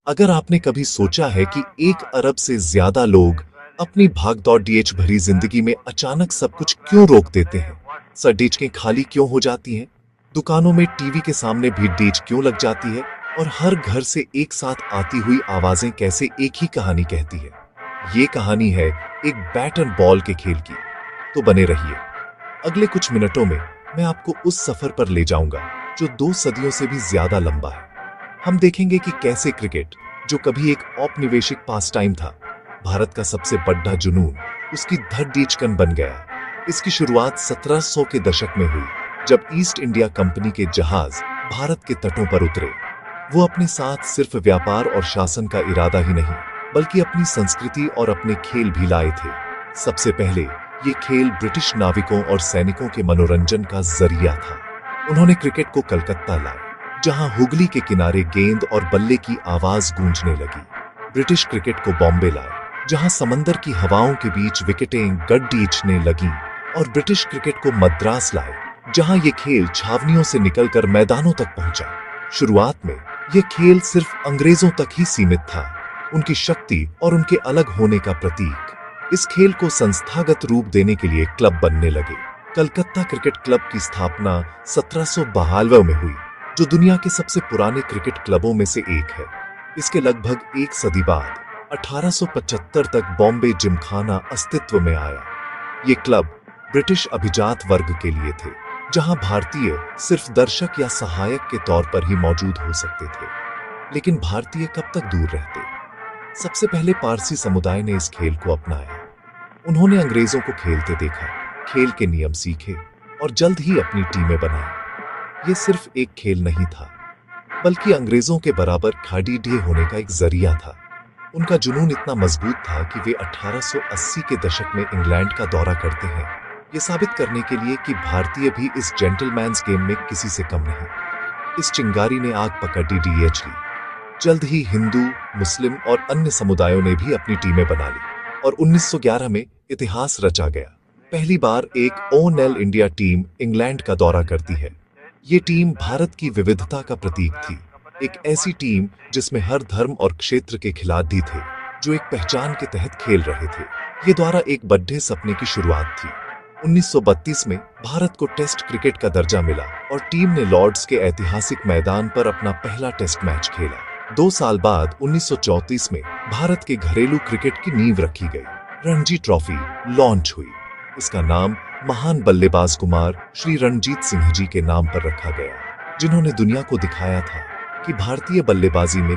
अगर आपने कभी सोचा है कि 1 अरब से ज्यादा लोग अपनी भागदौड़ डीएच भरी जिंदगी में अचानक सब कुछ क्यों रोक देते हैं, सड़कें खाली क्यों हो जाती हैं, दुकानों में टीवी के सामने भी डीच क्यों लग जाती है और हर घर से एक साथ आती हुई आवाजें कैसे एक ही कहानी कहती है। ये कहानी है एक बैट एंड बॉल के खेल की। तो बने रहिए, अगले कुछ मिनटों में मैं आपको उस सफर पर ले जाऊंगा जो 2 सदियों से भी ज्यादा लंबा है। हम देखेंगे कि कैसे क्रिकेट, जो कभी एक औपनिवेशिक पास टाइम था, भारत का सबसे बड़ा जुनून, उसकी धड़ डीचकन बन गया। इसकी शुरुआत 1700 के दशक में हुई, जब ईस्ट इंडिया कंपनी के जहाज भारत के तटों पर उतरे। वो अपने साथ सिर्फ व्यापार और शासन का इरादा ही नहीं, बल्कि अपनी संस्कृति और अपने खेल भी लाए थे। सबसे पहले ये खेल ब्रिटिश नाविकों और सैनिकों के मनोरंजन का जरिया था। उन्होंने क्रिकेट को कलकत्ता लाया, जहां हुगली के किनारे गेंद और बल्ले की आवाज गूंजने लगी। ब्रिटिश क्रिकेट को बॉम्बे लाए, जहां समंदर की हवाओं के बीच विकेटें गड़गड़ाने लगीं, और ब्रिटिश क्रिकेट को मद्रास लाए, जहां ये खेल छावनियों से निकलकर मैदानों तक पहुंचा। शुरुआत में यह खेल सिर्फ अंग्रेजों तक ही सीमित था, उनकी शक्ति और उनके अलग होने का प्रतीक। इस खेल को संस्थागत रूप देने के लिए क्लब बनने लगे। कलकत्ता क्रिकेट क्लब की स्थापना 1792 में हुई, जो दुनिया के सबसे पुराने क्रिकेट क्लबों में से एक है। इसके लगभग 1 सदी बाद 1875 तक बॉम्बे जिमखाना अस्तित्व में आया। ये क्लब ब्रिटिश अभिजात वर्ग के लिए थे, जहां भारतीय सिर्फ दर्शक या सहायक के तौर पर ही मौजूद हो सकते थे। लेकिन भारतीय कब तक दूर रहते? सबसे पहले पारसी समुदाय ने इस खेल को अपनाया। उन्होंने अंग्रेजों को खेलते देखा, खेल के नियम सीखे और जल्द ही अपनी टीमें बनाई। ये सिर्फ एक खेल नहीं था, बल्कि अंग्रेजों के बराबर खड़े होने का एक जरिया था। उनका जुनून इतना मजबूत था कि वे 1880 के दशक में इंग्लैंड का दौरा करते हैं, ये साबित करने के लिए कि भारतीय भी इस जेंटलमैन्स गेम में किसी से कम नहीं। इस चिंगारी ने आग पकड़ डीएच ली। जल्द ही हिंदू, मुस्लिम और अन्य समुदायों ने भी अपनी टीमें बना ली और 1911 में इतिहास रचा गया। पहली बार एक ऑल इंडिया टीम इंग्लैंड का दौरा करती है। ये टीम भारत की विविधता का प्रतीक थी, एक ऐसी टीम जिसमें हर धर्म और क्षेत्र के खिलाड़ी थे, जो एक पहचान के तहत खेल रहे थे। ये द्वारा एक बड़े सपने की शुरुआत थी। 1932 में भारत को टेस्ट क्रिकेट का दर्जा मिला और टीम ने लॉर्ड्स के ऐतिहासिक मैदान पर अपना पहला टेस्ट मैच खेला। 2 साल बाद 1934 में भारत के घरेलू क्रिकेट की नींव रखी गई। रणजी ट्रॉफी लॉन्च हुई। इसका नाम महान बल्लेबाज कुमार श्री रणजीत सिंह जी के नाम पर रखा गया, जिन्होंने दुनिया को दिखाया था कि भारतीय बल्लेबाजी में